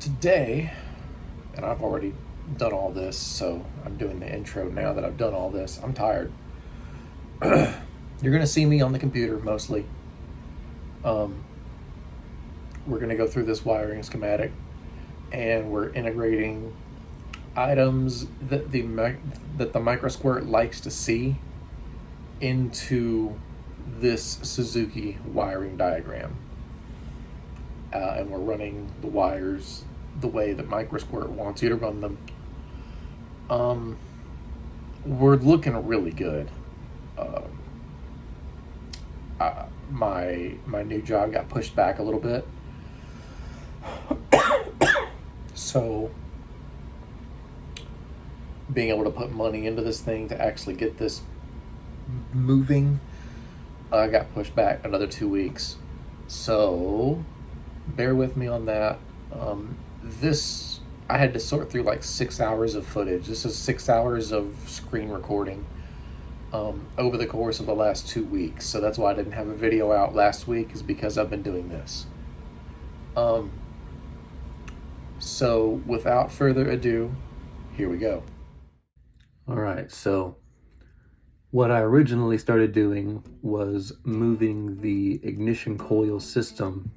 Today, and I've already done all this, so I'm doing the intro now that I've done all this. I'm tired. You're going to see me on the computer mostly. Um, we're going to go through this wiring schematic, and we're integrating items that the microsquirt likes to see into this Suzuki wiring diagram. And we're running the wires the way that microsquirt wants you to run them. We're looking really good. My new job got pushed back a little bit, so being able to put money into this thing to actually get this moving got pushed back another 2 weeks. So bear with me on that. I had to sort through like 6 hours of footage. This is 6 hours of screen recording over the course of the last 2 weeks. So that's why I didn't have a video out last week, is because I've been doing this. So without further ado, here we go. All right, so what I originally started doing was moving the ignition coil system,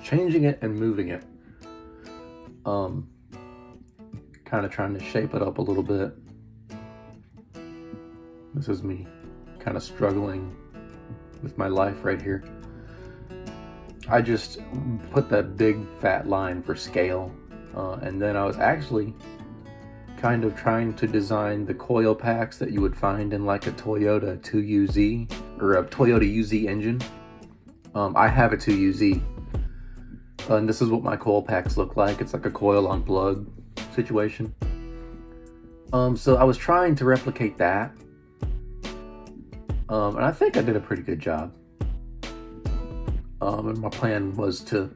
changing it and moving it. Kind of trying to shape it up a little bit. This is me kind of struggling with my life right here. I just put that big fat line for scale, and then I was actually kind of trying to design the coil packs that you would find in like a Toyota 2UZ or a Toyota UZ engine. I have a 2UZ, and this is what my coil packs look like. It's like a coil on plug situation. So I was trying to replicate that, and I think I did a pretty good job. And my plan was to,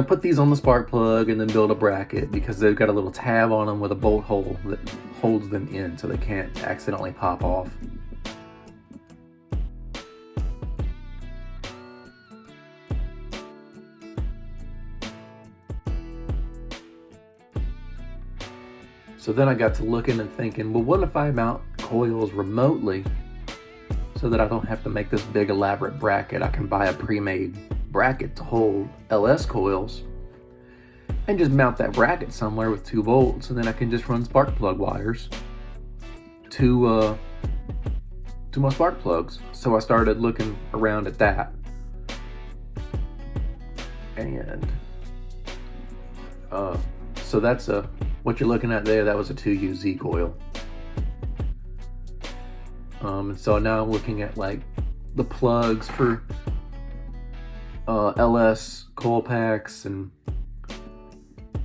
put these on the spark plug and then build a bracket, because they've got a little tab on them with a bolt hole that holds them in so they can't accidentally pop off. So then I got to looking and thinking, well, what if I mount coils remotely so that I don't have to make this big elaborate bracket? I can buy a pre-made bracket to hold LS coils and just mount that bracket somewhere with 2 volts, and then I can just run spark plug wires to my spark plugs. So I started looking around at that, and so that's what you're looking at there. That was a 2UZ coil. And so now I'm looking at like the plugs for LS coil packs and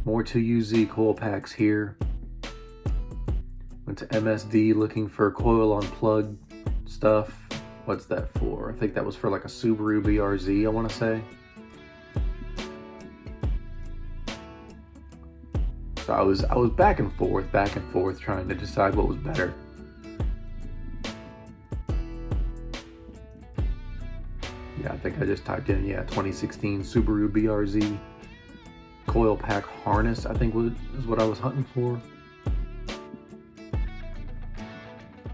more 2UZ coil packs here. Went to MSD looking for coil on plug stuff. What's that for? I think that was for like a Subaru BRZ, I want to say. So I was back and forth trying to decide what was better. Yeah, I think I just typed in 2016 Subaru BRZ coil pack harness, I think is what I was hunting for.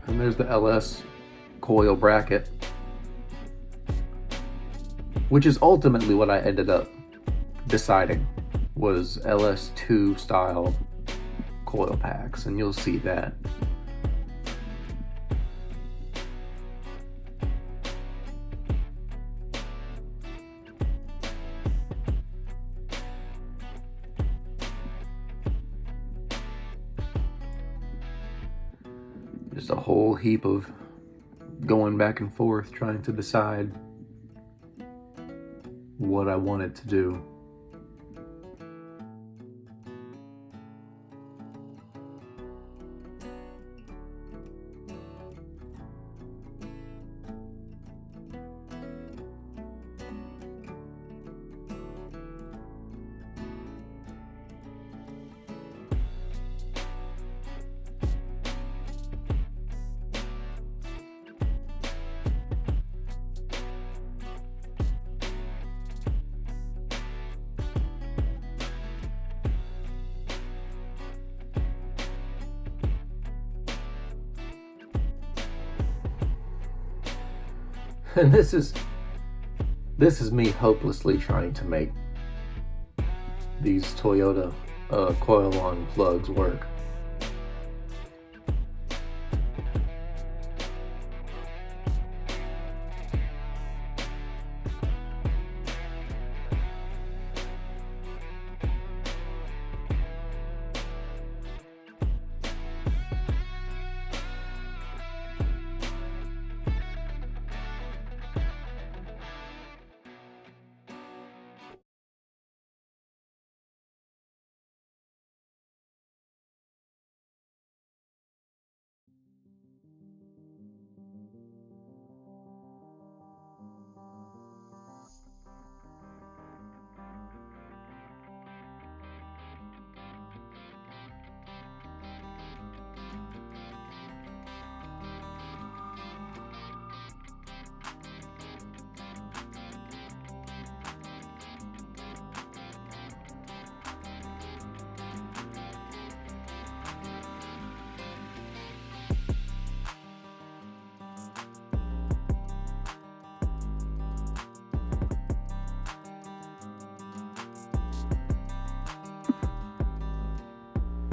And there's the LS coil bracket, which is ultimately what I ended up deciding was LS2 style coil packs, and you'll see that. Just a whole heap of going back and forth trying to decide what I wanted to do. And this is me hopelessly trying to make these Toyota coil-on plugs work.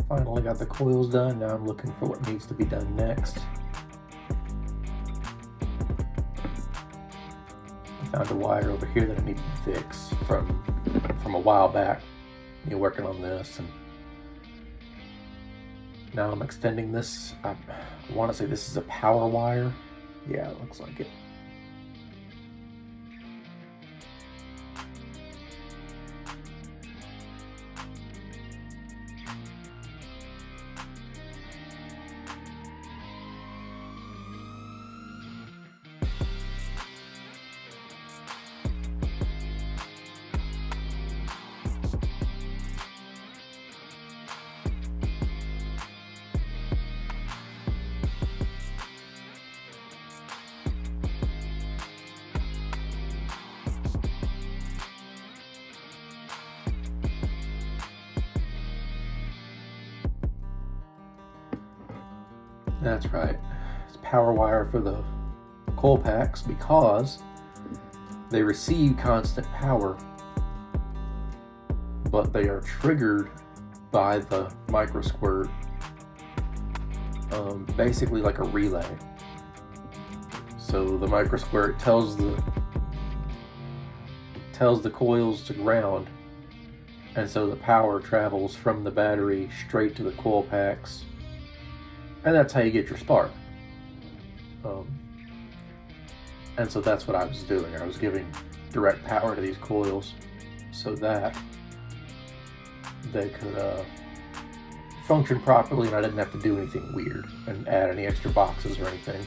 Finally got the coils done. Now I'm looking for what needs to be done next. I found a wire over here that I needed to fix from a while back. Working on this, and now I'm extending this. I want to say this is a power wire. Yeah, it looks like it. That's right. It's power wire for the coil packs because they receive constant power, but they are triggered by the micro squirt, basically like a relay. So the micro squirt tells the coils to ground, and so the power travels from the battery straight to the coil packs. And that's how you get your spark. And so that's what I was doing. I was giving direct power to these coils so that they could function properly, and I didn't have to do anything weird and add any extra boxes or anything.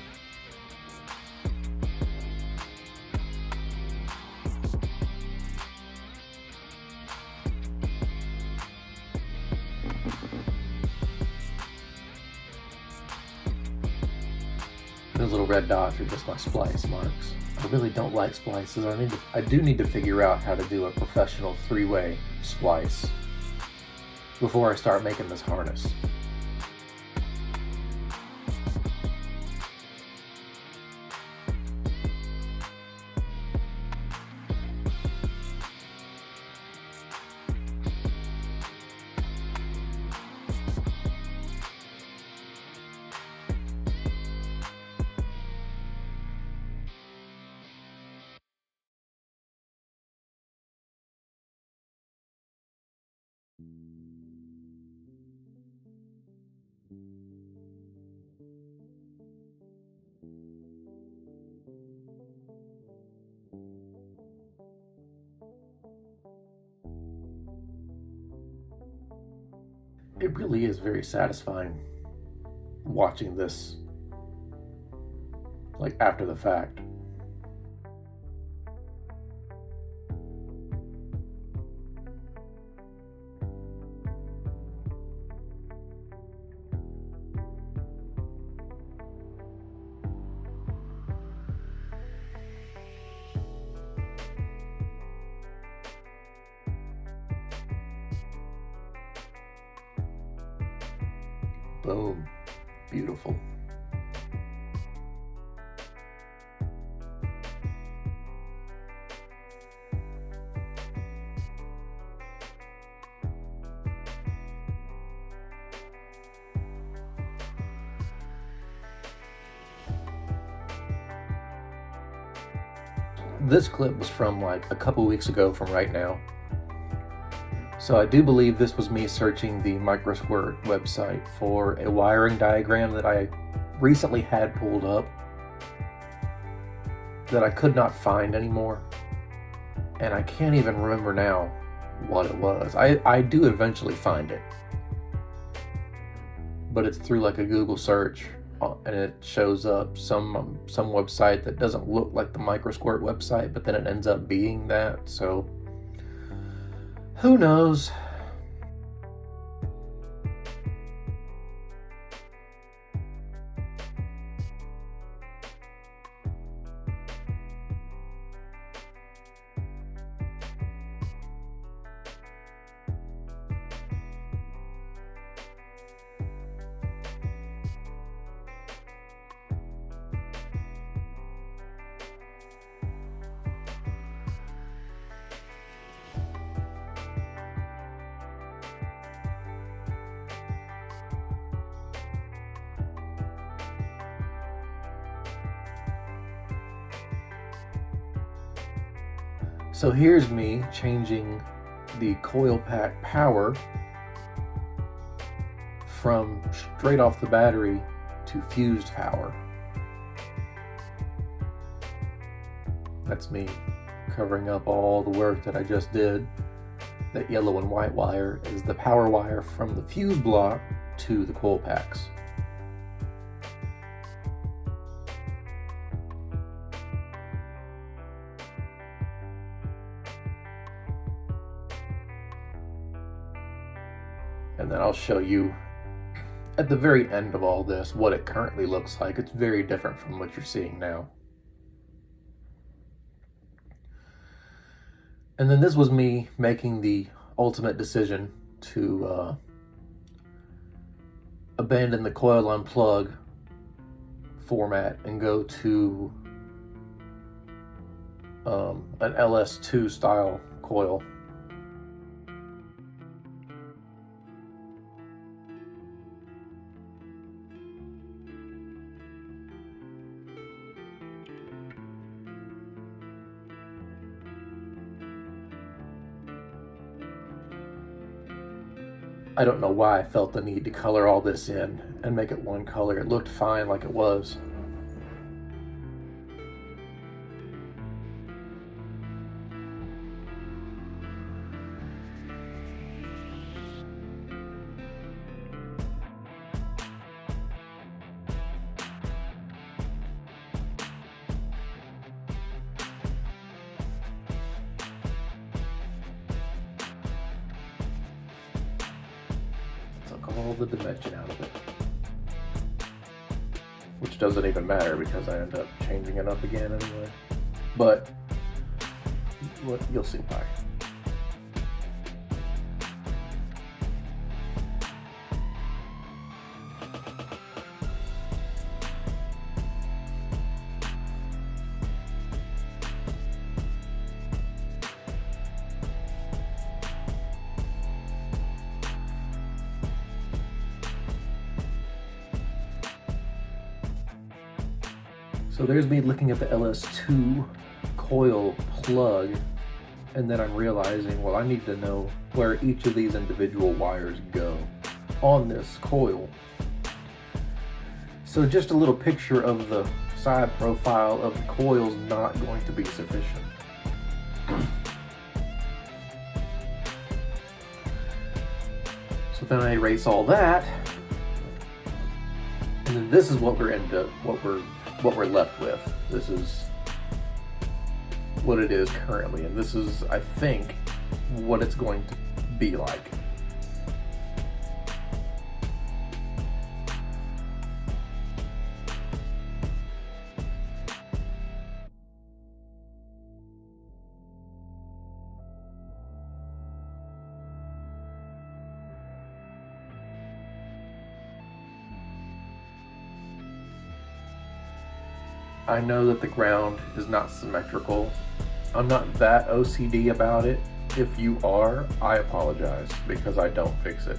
Those little red dots are just my splice marks. I really don't like splices. I do need to figure out how to do a professional 3-way splice before I start making this harness. It really is very satisfying watching this, like, after the fact. Boom. Beautiful. This clip was from like a couple weeks ago from right now. So I do believe this was me searching the Microsquirt website for a wiring diagram that I recently had pulled up that I could not find anymore. And I can't even remember now what it was. I do eventually find it, but it's through like a Google search, and it shows up some website that doesn't look like the Microsquirt website, but then it ends up being that. So who knows? So here's me changing the coil pack power from straight off the battery to fused power. That's me covering up all the work that I just did. That yellow and white wire is the power wire from the fuse block to the coil packs. And then I'll show you at the very end of all this what it currently looks like. It's very different from what you're seeing now. And then this was me making the ultimate decision to abandon the coil unplug format and go to an LS2 style coil. I don't know why I felt the need to color all this in and make it one color. It looked fine like it was. All the dimension out of it, which doesn't even matter because I end up changing it up again anyway, but you'll see why. So there's me looking at the LS2 coil plug, and then I'm realizing, well, I need to know where each of these individual wires go on this coil. So just a little picture of the side profile of the coil is not going to be sufficient. So then I erase all that, and then this is what we're left with. This is what it is currently, and this is, I think, what it's going to be like. I know that the ground is not symmetrical. I'm not that OCD about it. If you are, I apologize because I don't fix it.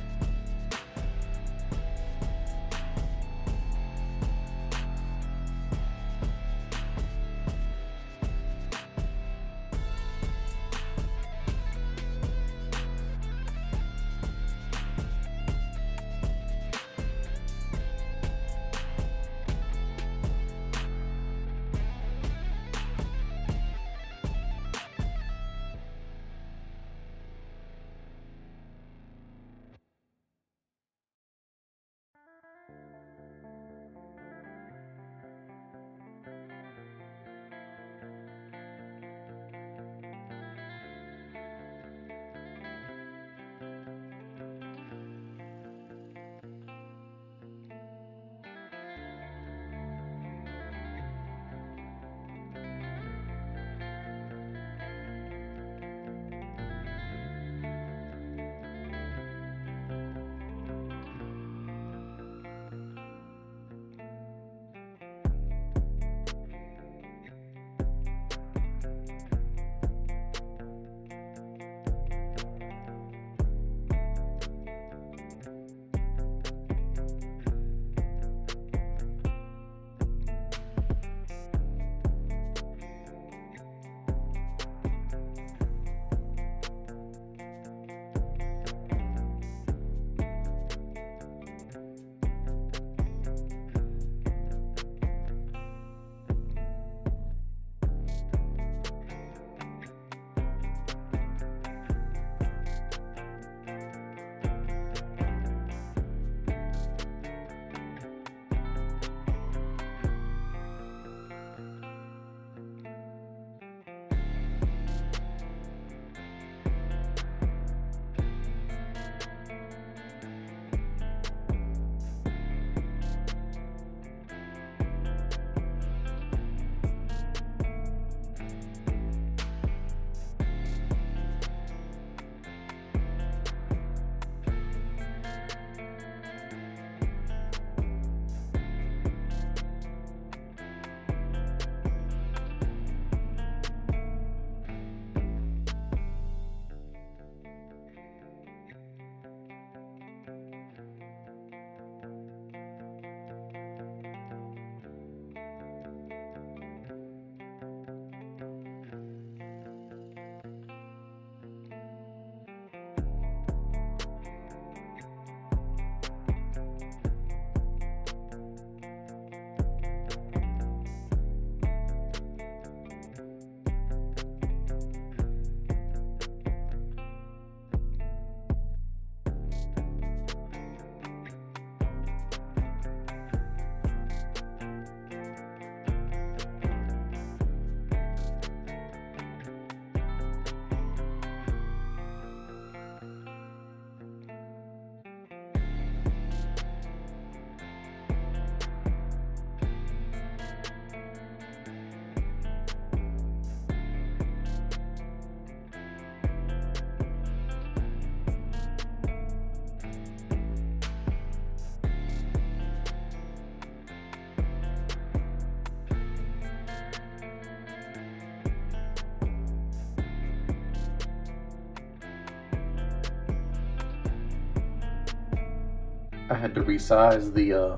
I had to resize the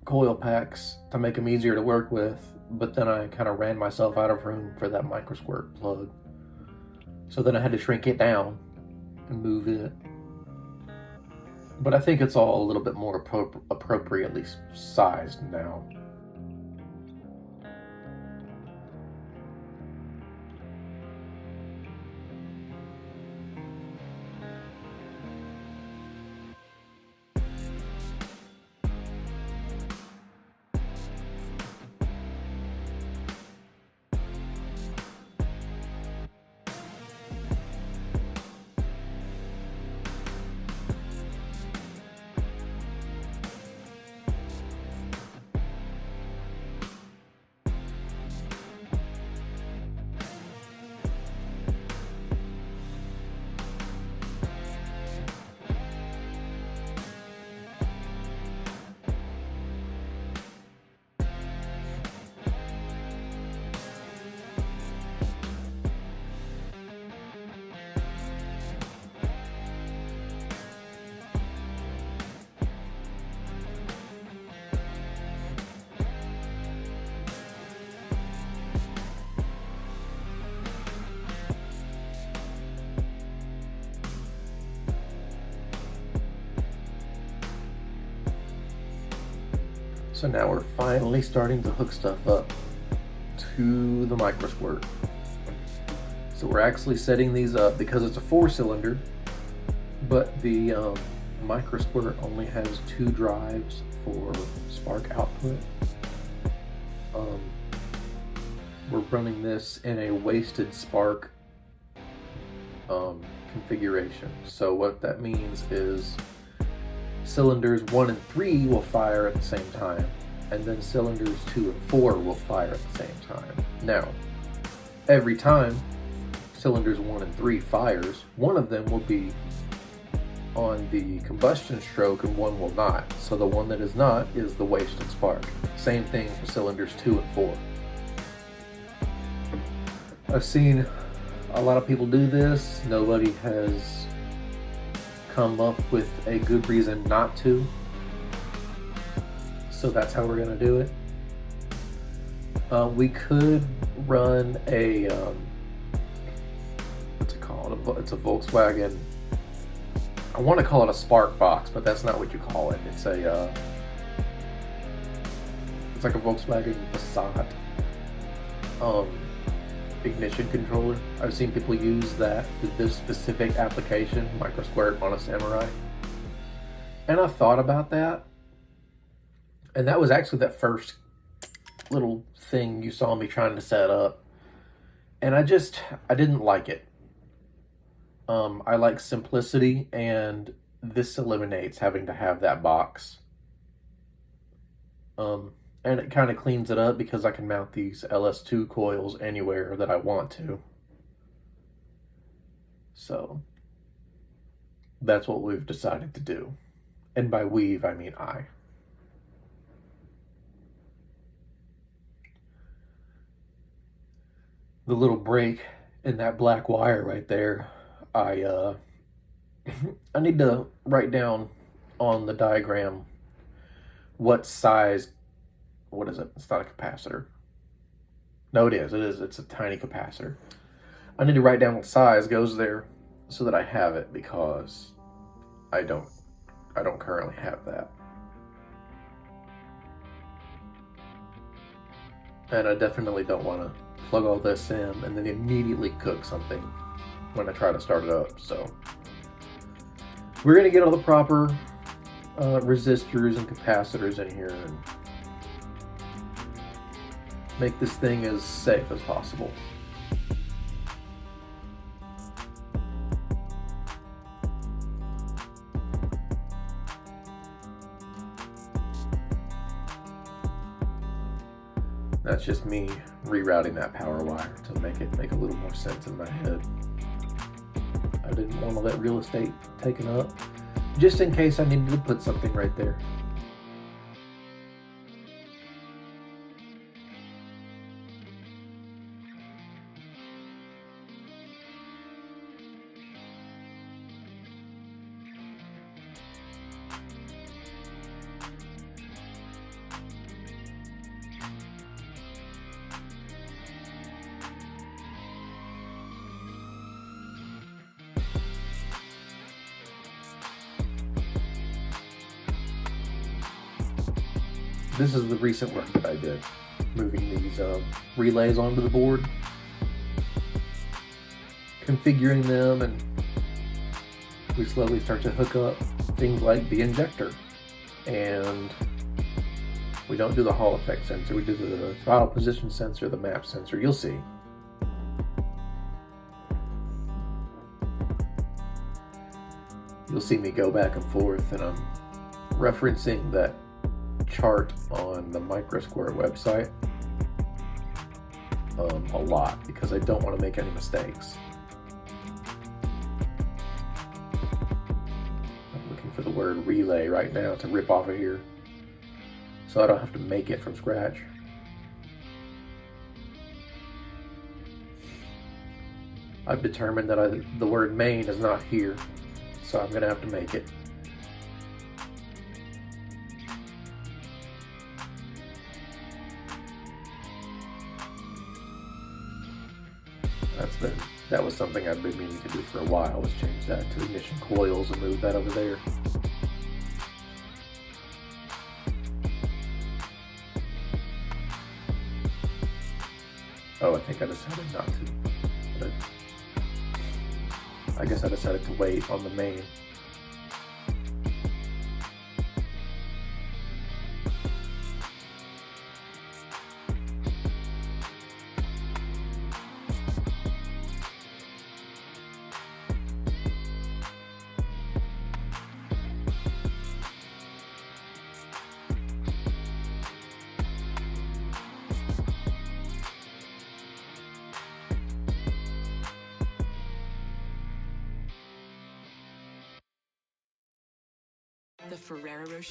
coil packs to make them easier to work with, but then I kind of ran myself out of room for that micro squirt plug. So then I had to shrink it down and move it. But I think it's all a little bit more appropriately sized now. So now we're finally starting to hook stuff up to the micro squirt. So we're actually setting these up because it's a 4-cylinder, but the micro squirt only has 2 drives for spark output. We're running this in a wasted spark configuration. So what that means is cylinders 1 and 3 will fire at the same time, and then cylinders 2 and 4 will fire at the same time. Now, every time cylinders 1 and 3 fires, one of them will be on the combustion stroke and one will not. So the one that is not is the wasted spark. Same thing for cylinders 2 and 4. I've seen a lot of people do this. Nobody has come up with a good reason not to. So that's how we're gonna do it. We could run a, what's it called? It's a Volkswagen, I want to call it a spark box, but that's not what you call it. It's a, it's like a Volkswagen Passat ignition controller. I've seen people use that for this specific application, micro squirt on a Samurai. And I thought about that. And that was actually that first little thing you saw me trying to set up. And I didn't like it. I like simplicity, and this eliminates having to have that box. And it kind of cleans it up because I can mount these LS2 coils anywhere that I want to. So that's what we've decided to do. And by we've, I mean I. The little break in that black wire right there, I need to write down on the diagram what size. What is it? It's not a capacitor. No, it is. It's a tiny capacitor. I need to write down what size goes there so that I have it, because I don't currently have that. And I definitely don't want to plug all this in and then immediately cook something when I try to start it up. So we're going to get all the proper resistors and capacitors in here and make this thing as safe as possible. That's just me rerouting that power wire to make it make a little more sense in my head. I didn't want all that real estate taken up, just in case I needed to put something right there. this is the recent work that I did, moving these relays onto the board, configuring them, and we slowly start to hook up things like the injector. And we don't do the Hall effect sensor, we do the throttle position sensor, the map sensor, you'll see. You'll see me go back and forth, and I'm referencing that chart on the Microsquare website a lot because I don't want to make any mistakes. I'm looking for the word relay right now to rip off of here so I don't have to make it from scratch. I've determined that the word main is not here, so I'm going to have to make it. That was something I've been meaning to do for a while, was change that to ignition coils and move that over there. Oh, I think I decided not to. But I guess I decided to wait on the main.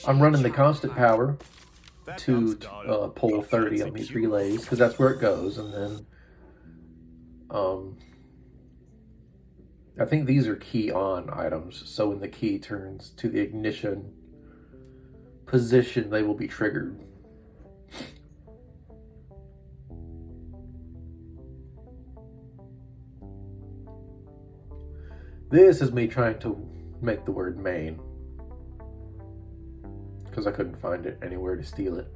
I'm running the constant power to pole 30 on these relays because that's where it goes, and then I think these are key on items, so when the key turns to the ignition position, they will be triggered. This is me trying to make the word main, because I couldn't find it anywhere to steal it.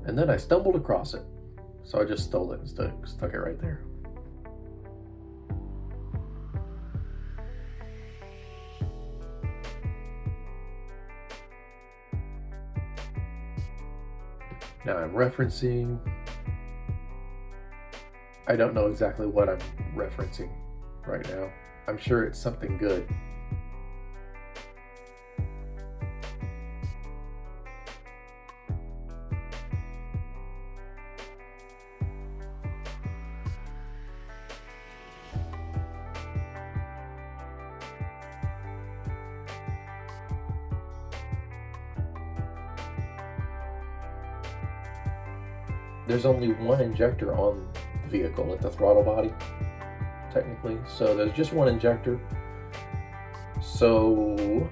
And then I stumbled across it, so I just stole it and stuck it right there. Now I'm referencing. I don't know exactly what I'm referencing right now. I'm sure it's something good. There's only one injector on the vehicle at the throttle body, technically. So there's just one injector. So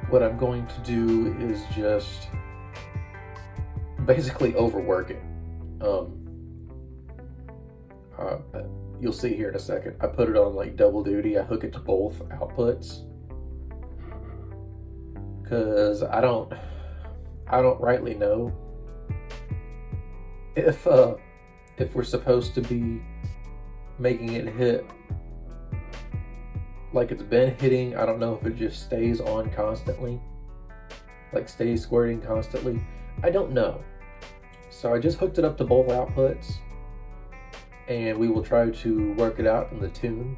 what I'm going to do is just basically overwork it. You'll see here in a second. I put it on like double duty. I hook it to both outputs because I don't rightly know if we're supposed to be making it hit like it's been hitting. I don't know if it just stays on constantly, like stays squirting constantly. I don't know. So I just hooked it up to both outputs, and we will try to work it out in the tune.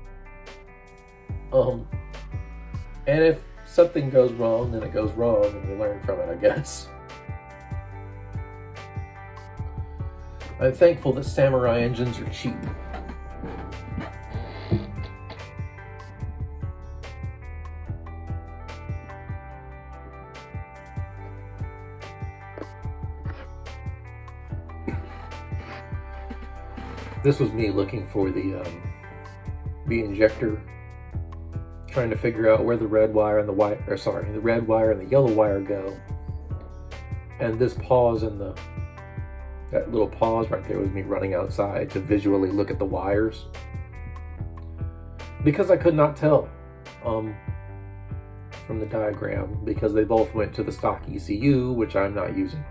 And if something goes wrong, then it goes wrong, and we learn from it, I guess. I'm thankful that Samurai engines are cheap. This was me looking for the injector, trying to figure out where the red wire and the red wire and the yellow wire go. And this pause in that little pause right there was me running outside to visually look at the wires, because I could not tell. from the diagram because they both went to the stock ECU, which I'm not using.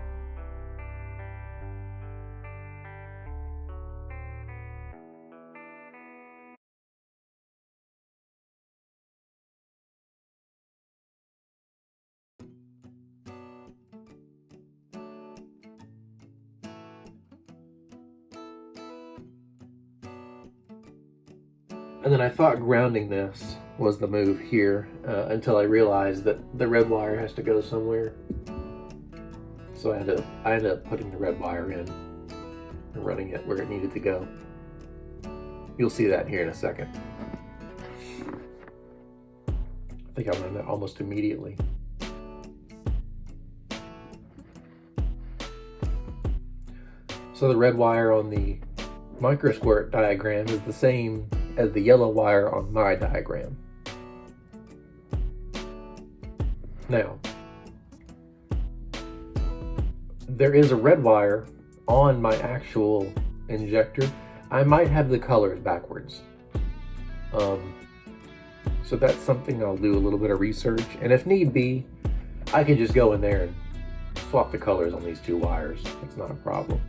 And then I thought grounding this was the move here until I realized that the red wire has to go somewhere. So I ended up putting the red wire in and running it where it needed to go. You'll see that here in a second. I think I run that almost immediately. So the red wire on the microsquirt diagram is the same as the yellow wire on my diagram. Now, there is a red wire on my actual injector. I might have the colors backwards. So that's something I'll do a little bit of research, and if need be, I can just go in there and swap the colors on these two wires. It's not a problem.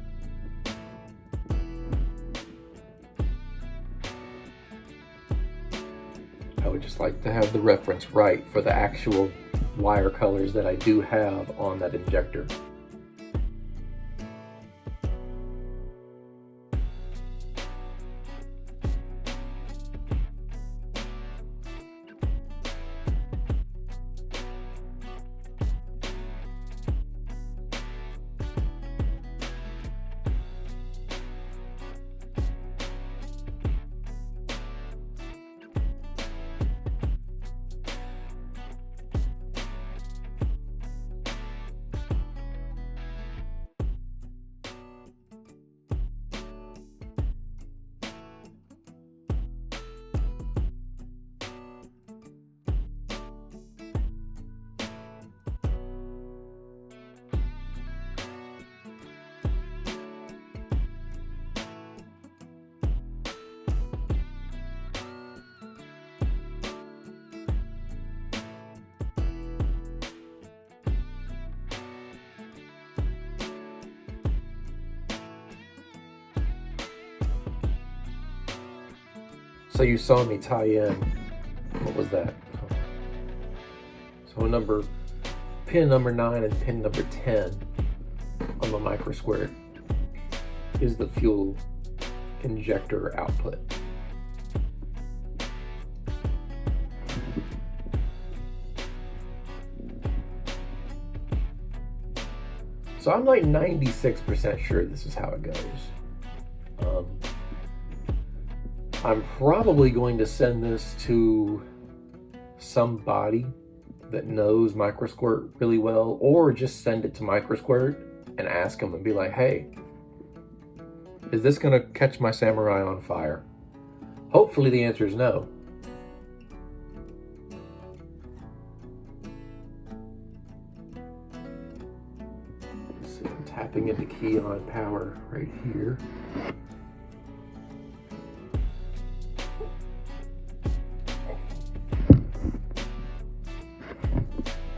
I would just like to have the reference right for the actual wire colors that I do have on that injector. So you saw me tie in, what was that? So pin number 9 and pin number 10 on the microsquirt is the fuel injector output. So I'm like 96% sure this is how it goes. I'm probably going to send this to somebody that knows microsquirt really well, or just send it to microsquirt and ask them and be like, hey, is this gonna catch my Samurai on fire? Hopefully the answer is no. So I'm tapping into key on power right here.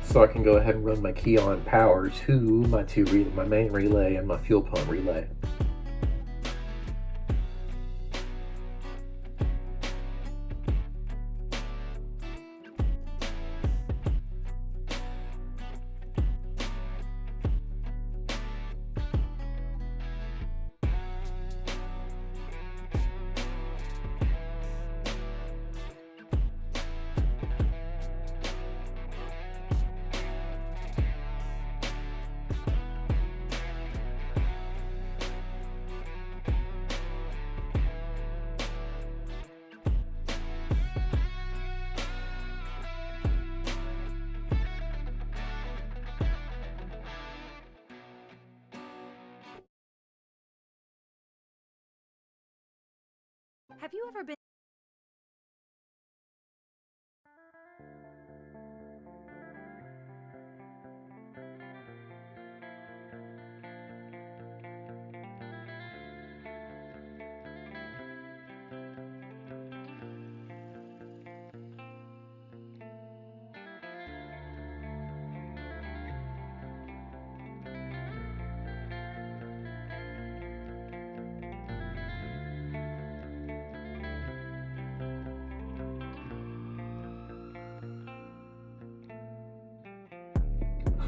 So I can go ahead and run my key on power to my main relay and my fuel pump relay. Have you ever been?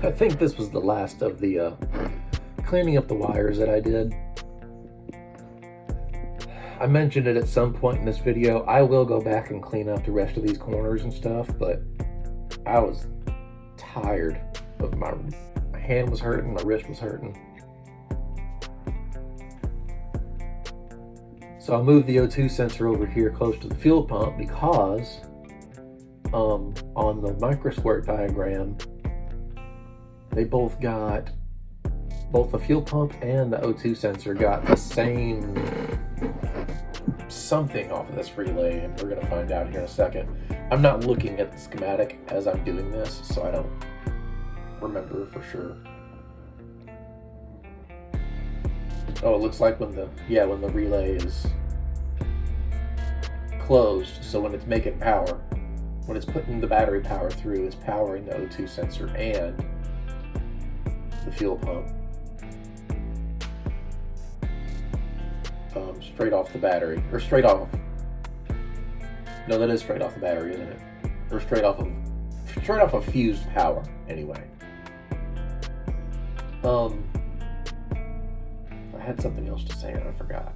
I think this was the last of the cleaning up the wires that I did. I mentioned it at some point in this video. I will go back and clean up the rest of these corners and stuff, but I was tired of my hand was hurting, my wrist was hurting. So I moved the O2 sensor over here close to the fuel pump because on the microsquirt diagram, they both the fuel pump and the O2 sensor got the same something off of this relay, and we're going to find out here in a second. I'm not looking at the schematic as I'm doing this, so I don't remember for sure. Oh, it looks like when the relay is closed, so when it's making power, when it's putting the battery power through, it's powering the O2 sensor and the fuel pump. Straight off the battery, or straight off. No, that is straight off the battery, isn't it? Or straight off of fused power, anyway. I had something else to say and I forgot.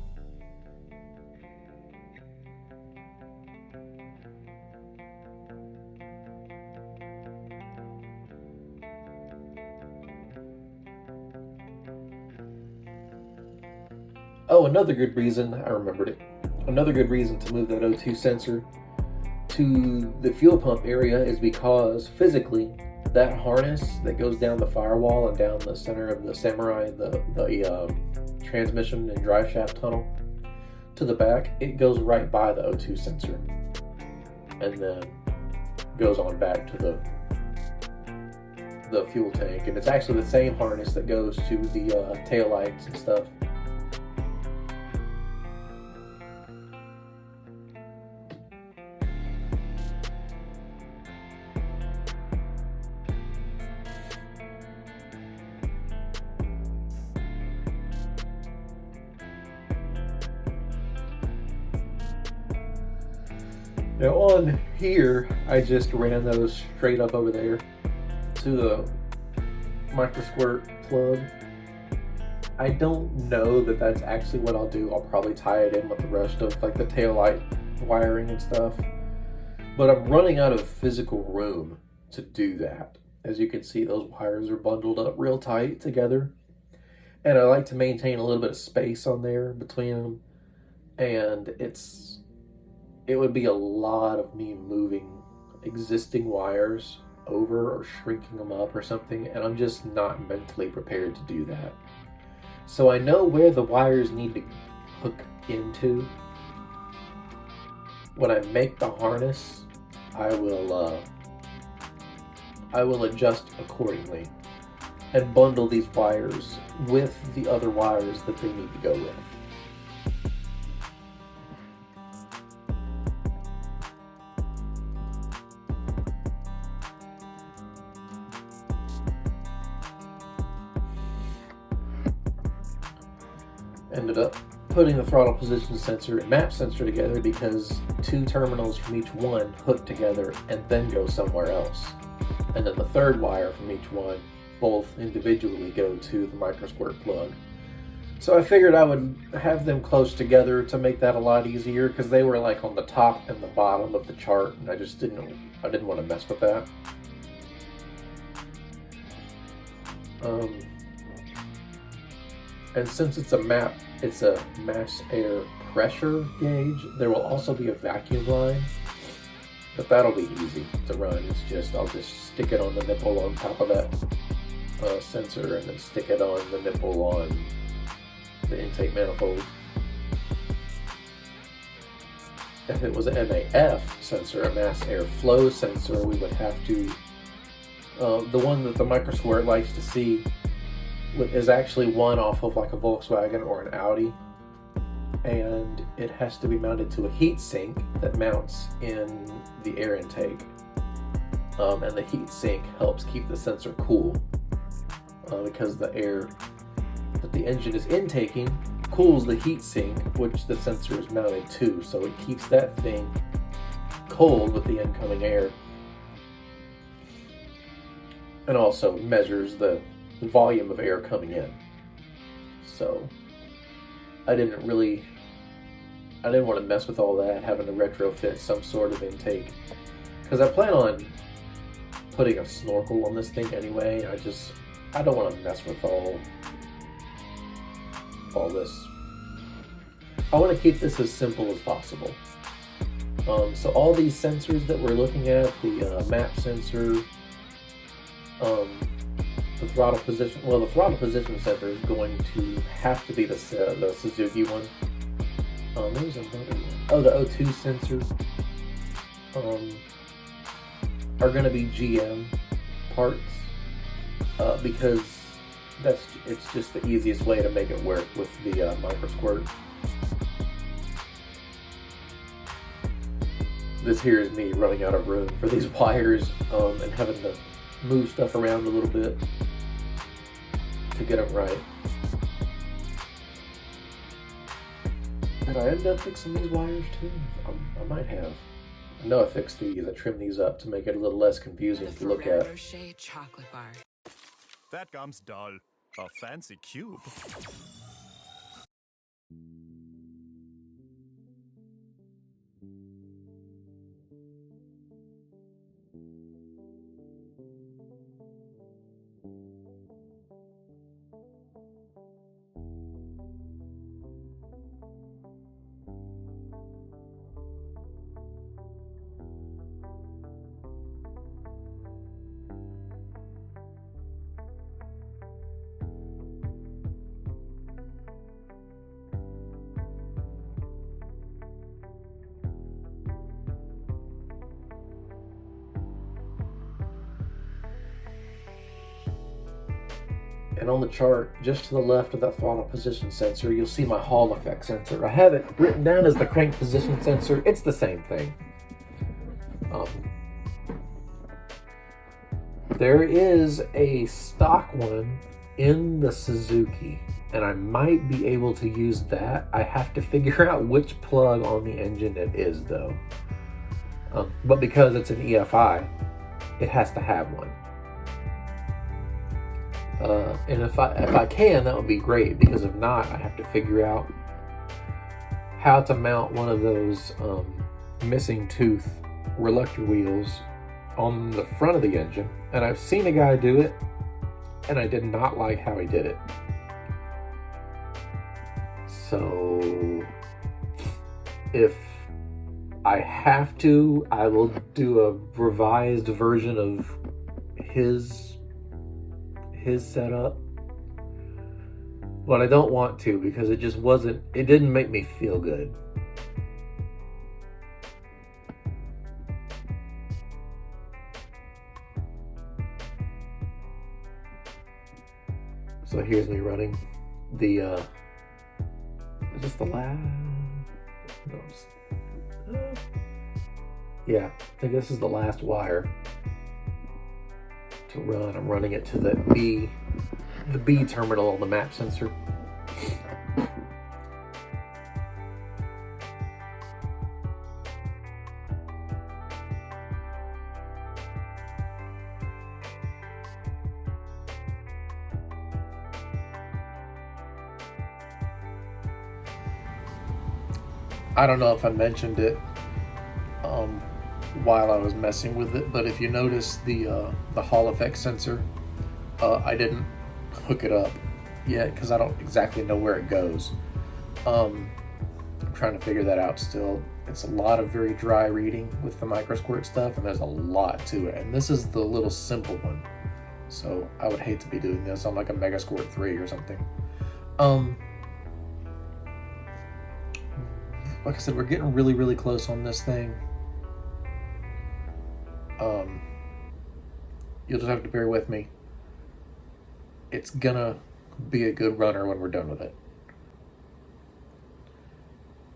Oh, another good reason, I remembered it. Another good reason to move that O2 sensor to the fuel pump area is because physically, that harness that goes down the firewall and down the center of the Samurai, the transmission and drive shaft tunnel to the back, it goes right by the O2 sensor and then goes on back to the fuel tank. And it's actually the same harness that goes to the tail lights and stuff. Now on here, I just ran those straight up over there to the microsquirt plug. I don't know that that's actually what I'll do. I'll probably tie it in with the rest of like the tail light wiring and stuff. But I'm running out of physical room to do that. As you can see, those wires are bundled up real tight together. And I like to maintain a little bit of space on there between them. And it would be a lot of me moving existing wires over or shrinking them up or something, and I'm just not mentally prepared to do that. So I know where the wires need to hook into. When I make the harness, I will adjust accordingly and bundle these wires with the other wires that they need to go with. Ended up putting the throttle position sensor and map sensor together because two terminals from each one hook together and then go somewhere else. And then the third wire from each one both individually go to the microsquirt plug. So I figured I would have them close together to make that a lot easier because they were like on the top and the bottom of the chart, and I didn't want to mess with that. And since it's a mass air pressure gauge, there will also be a vacuum line, but that'll be easy to run. I'll just stick it on the nipple on top of that sensor and then stick it on the nipple on the intake manifold. If it was an MAF sensor, a mass air flow sensor, we would have to, the one that the microsquirt likes to see is actually one off of like a Volkswagen or an Audi, and it has to be mounted to a heat sink that mounts in the air intake, and the heat sink helps keep the sensor cool because the air that the engine is intaking cools the heat sink which the sensor is mounted to, so it keeps that thing cold with the incoming air. and also measures the volume of air coming in. So I didn't want to mess with all that, having to retrofit some sort of intake, because I plan on putting a snorkel on this thing anyway. I don't want to mess with all this. I want to keep this as simple as possible. So all these sensors that we're looking at, the map sensor, the throttle position, well, the throttle position sensor is going to have to be the Suzuki one. There's another one. Oh, the O2 sensor are going to be GM parts, because it's just the easiest way to make it work with the micro squirt. This here is me running out of room for these wires, and having to move stuff around a little bit to get them right. Did I end up fixing these wires too? I might have. I know I fixed these. I trimmed these up to make it a little less confusing to look at. Chocolate bar. That gum's dull. A fancy cube. And on the chart, just to the left of that throttle position sensor, you'll see my Hall effect sensor. I have it written down as the crank position sensor. It's the same thing. There is a stock one in the Suzuki, and I might be able to use that. I have to figure out which plug on the engine it is, though. But because it's an EFI, it has to have one. And if I can, that would be great, because if not, I have to figure out how to mount one of those missing tooth reluctor wheels on the front of the engine. And I've seen a guy do it, and I did not like how he did it. So if I have to, I will do a revised version of his setup, but I don't want to, because it didn't make me feel good. So here's me running the is this the last? No, yeah, I think this is the last wire to run. I'm running it to the B terminal on the map sensor. I don't know if I mentioned it while I was messing with it, but if you notice the Hall effect sensor, I didn't hook it up yet because I don't exactly know where it goes. I'm trying to figure that out still. It's a lot of very dry reading with the micro squirt stuff, and there's a lot to it. And this is the little simple one, so I would hate to be doing this on like a Mega Squirt 3 or something. Like I said, we're getting really, really close on this thing. You'll just have to bear with me. It's gonna be a good runner when we're done with it.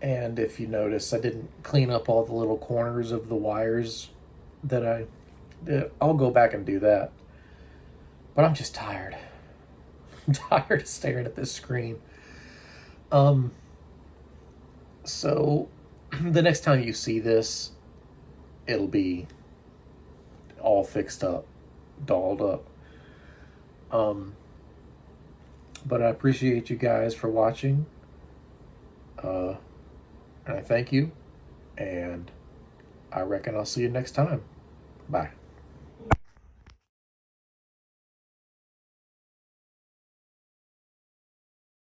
And if you notice, I didn't clean up all the little corners of the wires that I did. I'll go back and do that. But I'm just tired. I'm tired of staring at this screen. So the next time you see this, it'll be all fixed up, dolled up. But I appreciate you guys for watching. And I thank you. And I reckon I'll see you next time. Bye.